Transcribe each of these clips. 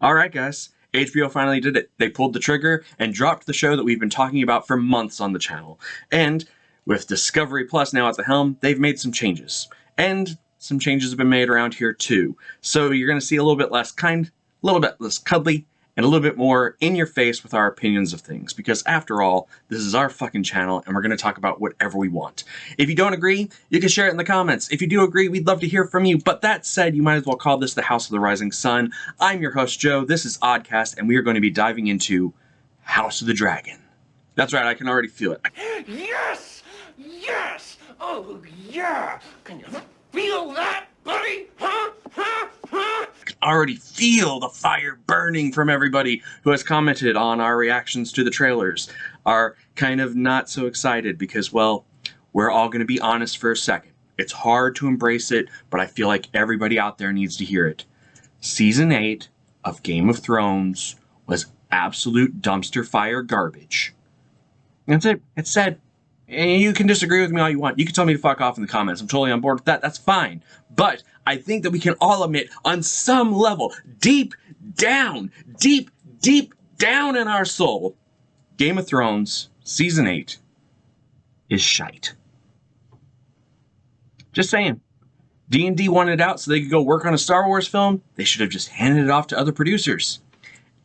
Alright guys, HBO finally did it. They pulled the trigger and dropped the show that we've been talking about for months on the channel. And with Discovery Plus now at the helm, they've made some changes. And some changes have been made around here too. So you're going to see a little bit less kind, a little bit less cuddly, and a little bit more in your face with our opinions of things. Because after all, this is our fucking channel and we're going to talk about whatever we want. If you don't agree, you can share it in the comments. If you do agree, we'd love to hear from you. But that said, you might as well call this the House of the Rising Sun. I'm your host, Joe. This is Oddcast, and we are going to be diving into House of the Dragon. That's right, I can already feel it. Yes! Yes! Oh, yeah! Can you feel that, buddy? Huh? Huh? Huh? I can already feel the fire burning from everybody who has commented on our reactions to the trailers. Are kind of not so excited because, well, we're all going to be honest for a second. It's hard to embrace it, but I feel like everybody out there needs to hear it. Season 8 of Game of Thrones was absolute dumpster fire garbage. That's it. It's said. And you can disagree with me all you want. You can tell me to fuck off in the comments. I'm totally on board with that. That's fine. But I think that we can all admit on some level, deep down in our soul, Game of Thrones Season 8 is shite. Just saying. D&D wanted it out so they could go work on a Star Wars film. They should have just handed it off to other producers.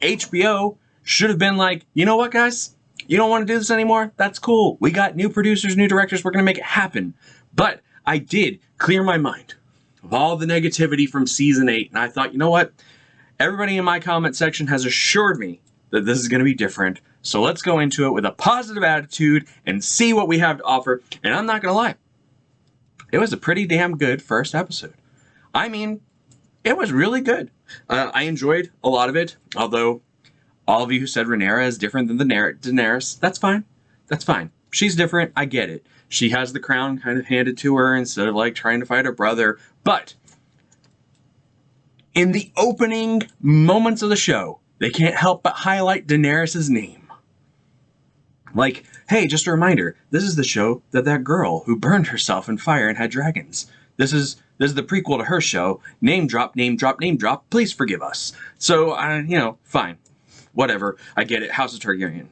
HBO should have been like, you know what, guys? You don't want to do this anymore? That's cool. We got new producers, new directors. We're going to make it happen. But I did clear my mind of all the negativity from Season 8. And I thought, you know what? Everybody in my comment section has assured me that this is going to be different. So let's go into it with a positive attitude and see what we have to offer. And I'm not going to lie. It was a pretty damn good first episode. I mean, it was really good. I enjoyed a lot of it, although all of you who said Rhaenyra is different than Daenerys, that's fine. That's fine. She's different. I get it. She has the crown kind of handed to her instead of like trying to fight her brother. But in the opening moments of the show, they can't help but highlight Daenerys' name. Like, hey, just a reminder, this is the show that girl who burned herself in fire and had dragons. This is the prequel to her show. Name drop, name drop, name drop. Please forgive us. So, you know, fine. Whatever, I get it, House of Targaryen.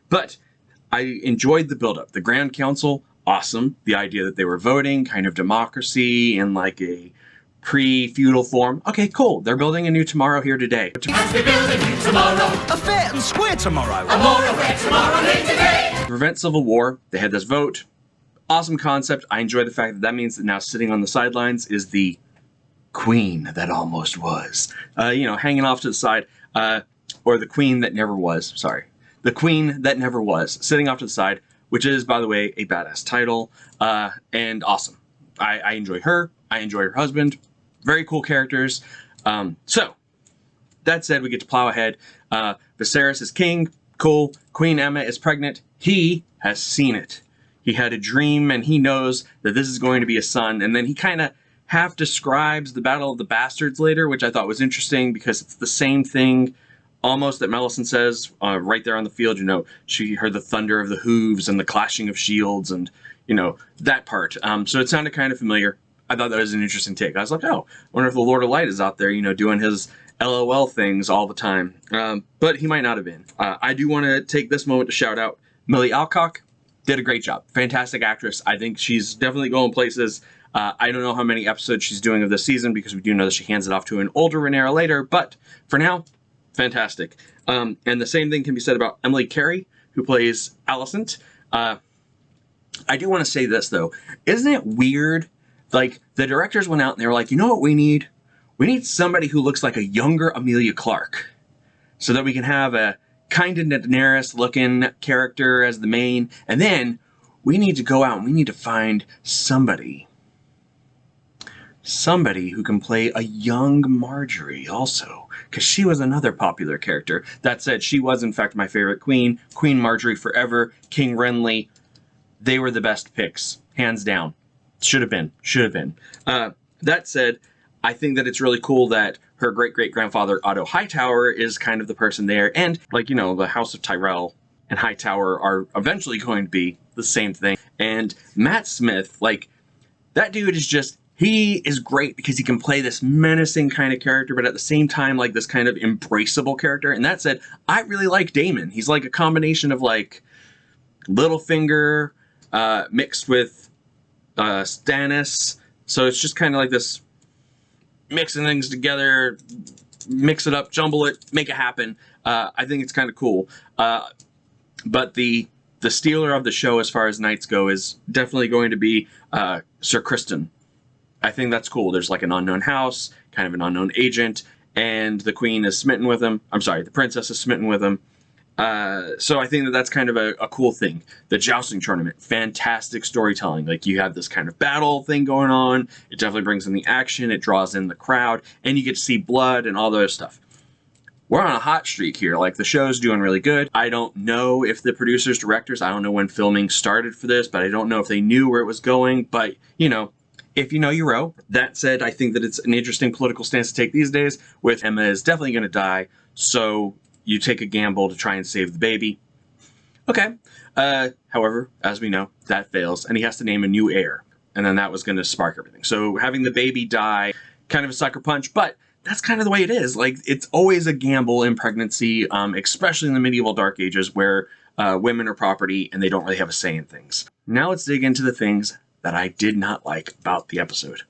But I enjoyed the build-up. The Grand Council, awesome. The idea that they were voting, kind of democracy in like a pre-feudal form. Okay, cool. They're building a new tomorrow here today. As we build a new tomorrow, A fair and square tomorrow. a more aware tomorrow here today. To prevent civil war, they had this vote. Awesome concept. I enjoy the fact that that means that now sitting on the sidelines is the queen that almost was. You know, hanging off to the side. Or the queen that never was. Sorry. The queen that never was. Sitting off to the side, which is, by the way, a badass title. And awesome. I enjoy her. I enjoy her husband. Very cool characters. So, that said, we get to plow ahead. Viserys is king. Cool. Queen Aemma is pregnant. He has seen it. He had a dream, and he knows that this is going to be a son. And then he kind of half describes the Battle of the Bastards later, which I thought was interesting because it's the same thing almost that Melisandre says right there on the field. You know, she heard the thunder of the hooves and the clashing of shields and, you know, that part. So it sounded kind of familiar. I thought that was an interesting take. I was like, oh, I wonder if the Lord of Light is out there, you know, doing his LOL things all the time. But he might not have been. I do want to take this moment to shout out Millie Alcock. Did a great job. Fantastic actress. I think she's definitely going places. I don't know how many episodes she's doing of this season because we do know that she hands it off to an older Rhaenyra later. But for now, fantastic. And the same thing can be said about Emily Carey, who plays Alicent. I do want to say this, though. Isn't it weird? Like, the directors went out and they were like, you know what we need? We need somebody who looks like a younger Emilia Clarke. So that we can have a kind of Daenerys-looking character as the main. And then we need to go out and we need to find somebody who can play a young Marjorie also, because she was another popular character. That said, she was in fact my favorite queen. Queen Marjorie forever. King Renly. They were the best picks, hands down. Should have been. That said, I think that it's really cool that her great-great-grandfather Otto Hightower is kind of the person there, and like, you know, the House of Tyrell and Hightower are eventually going to be the same thing. And Matt Smith, like, that dude is just He is great because he can play this menacing kind of character, but at the same time, like this kind of embraceable character. And that said, I really like Damon. He's like a combination of like Littlefinger mixed with Stannis. So it's just kind of like this mixing things together, mix it up, jumble it, make it happen. I think it's kind of cool. But the stealer of the show as far as knights go is definitely going to be Sir Criston. I think that's cool. There's like an unknown house, kind of an unknown agent, and the queen is smitten with him. I'm sorry, the princess is smitten with him. So I think that that's kind of a cool thing. The jousting tournament, fantastic storytelling. Like you have this kind of battle thing going on. It definitely brings in the action. It draws in the crowd, and you get to see blood and all the other stuff. We're on a hot streak here. Like the show's doing really good. I don't know if the producers, directors, I don't know when filming started for this, but I don't know if they knew where it was going. But you know, if you know, you row. That said, I think that it's an interesting political stance to take these days. With Emma is definitely going to die, so you take a gamble to try and save the baby. Okay. However, as we know, that fails, and he has to name a new heir, and then that was going to spark everything. So having the baby die, kind of a sucker punch, but that's kind of the way it is. Like, it's always a gamble in pregnancy, especially in the medieval Dark Ages, where women are property and they don't really have a say in things. Now let's dig into the things that I did not like about the episode.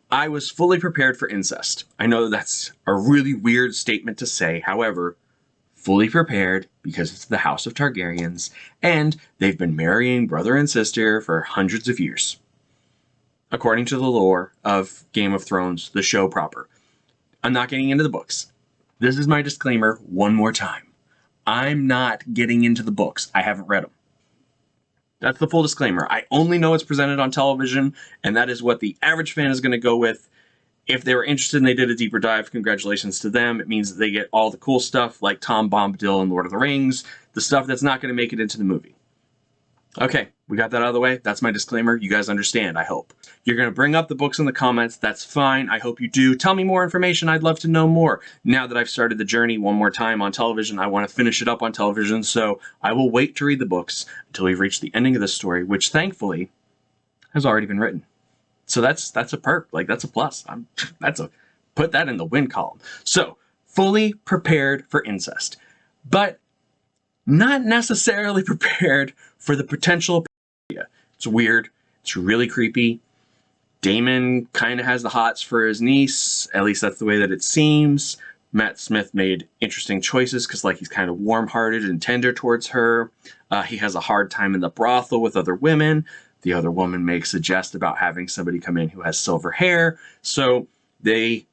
I was fully prepared for incest. I know that's a really weird statement to say, however, fully prepared because it's the House of Targaryens, and they've been marrying brother and sister for hundreds of years. According to the lore of Game of Thrones, the show proper. I'm not getting into the books. This is my disclaimer one more time. I'm not getting into the books. I haven't read them. That's the full disclaimer. I only know it's presented on television, and that is what the average fan is going to go with. If they were interested and they did a deeper dive, congratulations to them. It means that they get all the cool stuff like Tom Bombadil in Lord of the Rings, the stuff that's not going to make it into the movie. Okay, we got that out of the way. That's my disclaimer. You guys understand, I hope. You're going to bring up the books in the comments. That's fine. I hope you do. Tell me more information. I'd love to know more. Now that I've started the journey one more time on television, I want to finish it up on television, so I will wait to read the books until we've reached the ending of the story, which thankfully has already been written. So that's a perk. Like, that's a plus. Put that in the win column. So, fully prepared for incest. But not necessarily prepared for the potential. It's weird. It's really creepy. Damon kind of has the hots for his niece. At least that's the way that it seems. Matt Smith made interesting choices because, like, he's kind of warm-hearted and tender towards her. He has a hard time in the brothel with other women. The other woman makes a jest about having somebody come in who has silver hair. So the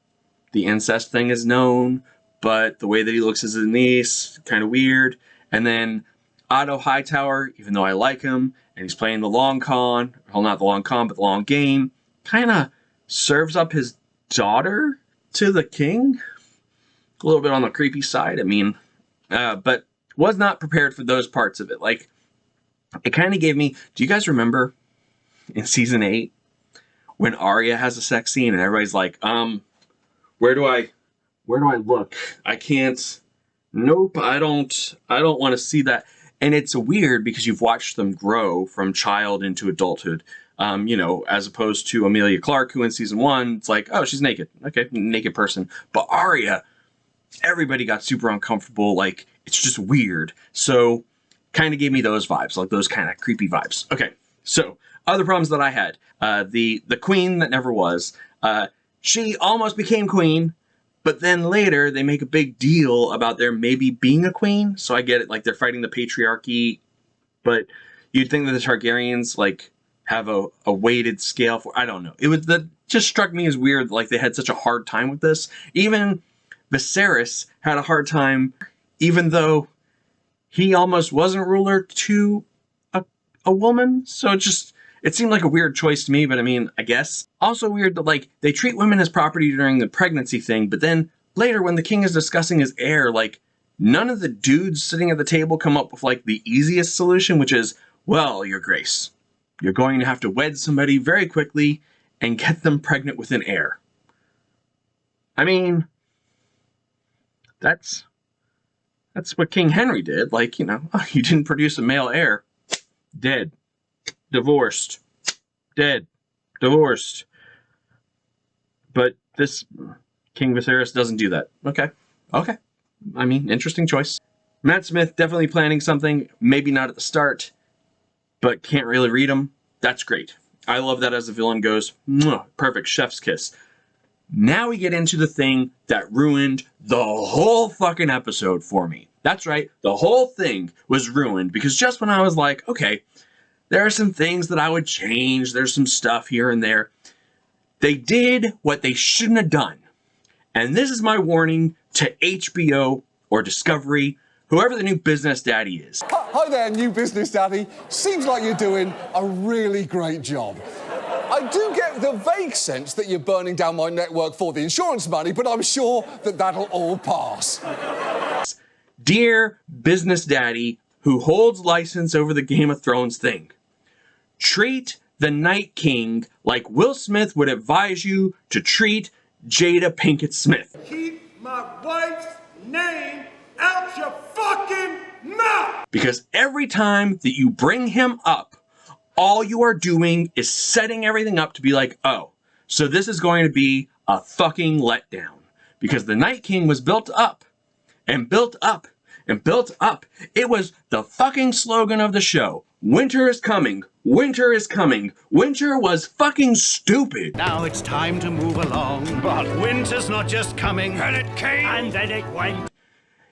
incest thing is known, but the way that he looks as his niece, kind of weird. And then Otto Hightower, even though I like him, and he's playing the long con, well, not the long con, but the long game, kind of serves up his daughter to the king. A little bit on the creepy side, I mean, but was not prepared for those parts of it. Like, it kind of gave me, do you guys remember in season 8 when Arya has a sex scene and everybody's like, where do I look? I can't, nope, I don't want to see that. And it's weird because you've watched them grow from child into adulthood. You know, as opposed to Emilia Clarke, who in season 1, it's like, oh, she's naked. Okay, naked person. But Arya, everybody got super uncomfortable. Like, it's just weird. So, kind of gave me those vibes, like those kind of creepy vibes. Okay, so, other problems that I had. The queen that never was. She almost became queen, but then later they make a big deal about there maybe being a queen. So I get it, like they're fighting the patriarchy, but you'd think that the Targaryens, like, have a weighted scale for, I don't know. That just struck me as weird, like they had such a hard time with this. Even Viserys had a hard time, even though he almost wasn't ruler to a woman. So it seemed like a weird choice to me, but I mean, I guess. Also weird that, like, they treat women as property during the pregnancy thing, but then later when the king is discussing his heir, like, none of the dudes sitting at the table come up with, like, the easiest solution, which is, well, your grace, you're going to have to wed somebody very quickly and get them pregnant with an heir. I mean, that's what King Henry did. Like, you know, you didn't produce a male heir. Dead. Divorced. Dead. Divorced. But this King Viserys doesn't do that. Okay. I mean, interesting choice. Matt Smith definitely planning something, maybe not at the start, but can't really read him. That's great. I love that as the villain goes. Mwah, perfect, chef's kiss. Now we get into the thing that ruined the whole fucking episode for me. That's right, the whole thing was ruined because just when I was like, okay, there are some things that I would change, there's some stuff here and there, they did what they shouldn't have done. And this is my warning to HBO or Discovery, whoever the new business daddy is. Hi there, new business daddy. Seems like you're doing a really great job. I do get the vague sense that you're burning down my network for the insurance money, but I'm sure that that'll all pass. Dear business daddy who holds license over the Game of Thrones thing, treat the Night King like Will Smith would advise you to treat Jada Pinkett Smith. Keep my wife's name out your fucking mouth! Because every time that you bring him up, all you are doing is setting everything up to be like, oh, so this is going to be a fucking letdown. Because the Night King was built up and built up and built up. It was the fucking slogan of the show. Winter is coming. Winter is coming. Winter was fucking stupid. Now it's time to move along. But winter's not just coming. And it came, And then it went.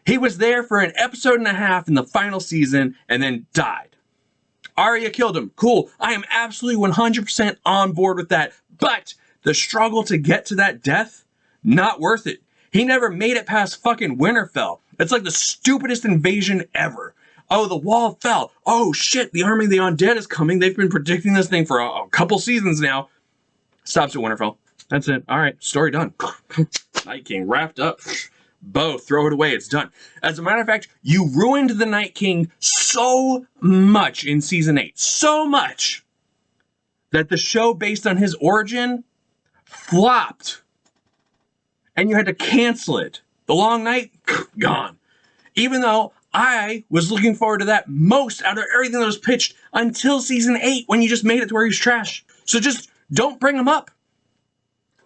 He was there for an episode and a half in the final season and then died. Arya killed him. Cool. I am absolutely 100% on board with that. But the struggle to get to that death, not worth it. He never made it past fucking Winterfell. It's like the stupidest invasion ever. Oh, the wall fell. Oh, shit, the army of the undead is coming. They've been predicting this thing for a couple seasons now. Stops at Winterfell. That's it. All right, story done. Night King wrapped up. Bow, throw it away. It's done. As a matter of fact, you ruined the Night King so much in Season 8. So much that the show based on his origin flopped. And you had to cancel it. The Long Night, gone. Even though I was looking forward to that most out of everything that was pitched until Season 8 when you just made it to where he's trash. So just don't bring him up.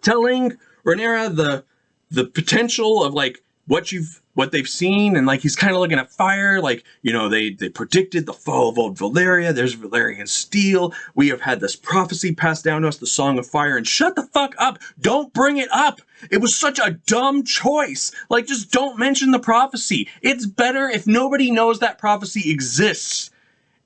Telling Rhaenyra the potential of like what they've seen, and like he's kind of looking at fire, like, you know, they predicted the fall of old Valyria, there's Valyrian steel, we have had this prophecy passed down to us, the Song of Fire, and shut the fuck up, don't bring it up. It was such a dumb choice. Like, just don't mention the prophecy. It's better if nobody knows that prophecy exists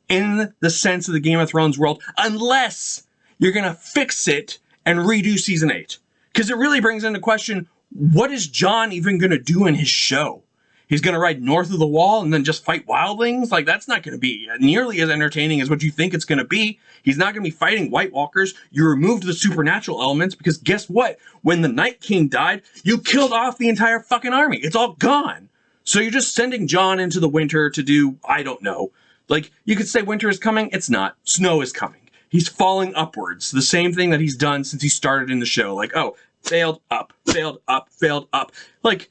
in the sense of the Game of Thrones world, unless you're gonna fix it and redo Season 8. Because it really brings into question, what is Jon even going to do in his show? He's going to ride north of the wall and then just fight wildlings? Like, that's not going to be nearly as entertaining as what you think it's going to be. He's not going to be fighting White Walkers. You removed the supernatural elements because guess what? When the Night King died, you killed off the entire fucking army. It's all gone. So you're just sending Jon into the winter to do, I don't know. Like, you could say winter is coming. It's not. Snow is coming. He's falling upwards. The same thing that he's done since he started in the show. Like, oh, failed up, failed up, failed up. Like,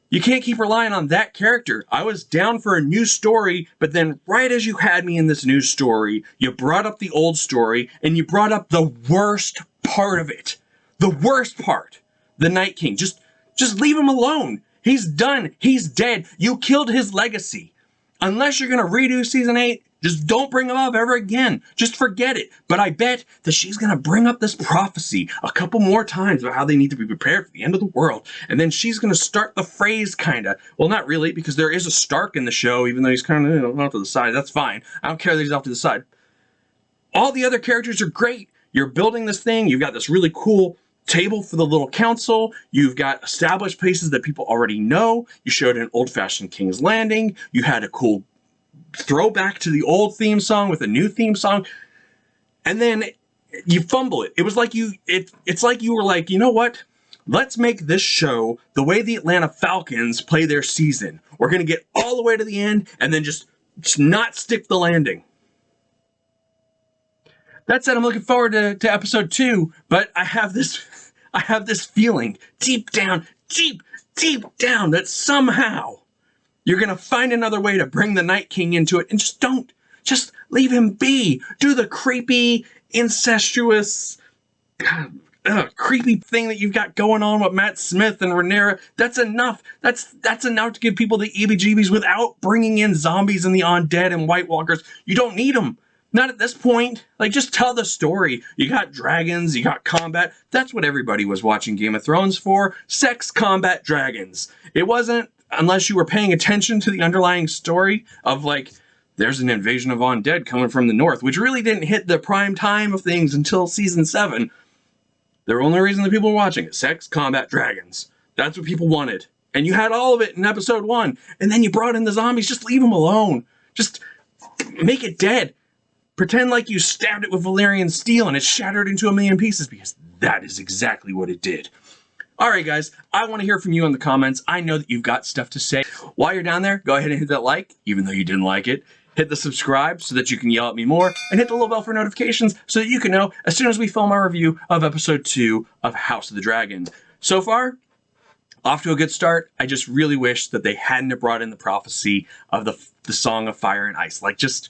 you can't keep relying on that character. I was down for a new story, but then right as you had me in this new story, you brought up the old story, and you brought up the worst part of it. The worst part. The Night King. Just leave him alone. He's done. He's dead. You killed his legacy. Unless you're going to redo Season 8, just don't bring him up ever again. Just forget it. But I bet that she's going to bring up this prophecy a couple more times about how they need to be prepared for the end of the world. And then she's going to start the phrase, kind of. Well, not really, because there is a Stark in the show, even though he's kind of, you know, off to the side. That's fine. I don't care that he's off to the side. All the other characters are great. You're building this thing. You've got this really cool table for the little council. You've got established places that people already know. You showed an old-fashioned King's Landing. You had a cool throwback to the old theme song with a new theme song, and then you fumble it. It was like it's like you were like, you know what? Let's make this show the way the Atlanta Falcons play their season. We're going to get all the way to the end and then just not stick the landing. That said, I'm looking forward to episode 2, but I have this feeling deep down that somehow you're going to find another way to bring the Night King into it, and just leave him be. Do the creepy, incestuous, God, creepy thing that you've got going on with Matt Smith and Rhaenyra, that's enough. That's enough to give people the EBGBs without bringing in zombies and the undead and White Walkers. You don't need them. Not at this point. Like, just tell the story. You got dragons, you got combat. That's what everybody was watching Game of Thrones for. Sex, combat, dragons. It wasn't, unless you were paying attention to the underlying story of, like, there's an invasion of undead coming from the north, which really didn't hit the prime time of things until season 7. The only reason that people were watching it, sex, combat, dragons. That's what people wanted. And you had all of it in episode 1. And then you brought in the zombies. Just leave them alone. Just make it dead. Pretend like you stabbed it with Valyrian steel and it shattered into a million pieces, because that is exactly what it did. Alright guys, I want to hear from you in the comments. I know that you've got stuff to say. While you're down there, go ahead and hit that like, even though you didn't like it. Hit the subscribe so that you can yell at me more, and hit the little bell for notifications so that you can know as soon as we film our review of episode 2 of House of the Dragon. So far, off to a good start. I just really wish that they hadn't have brought in the prophecy of the Song of Fire and Ice. Like, just...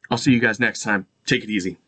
I'll see you guys next time. Take it easy.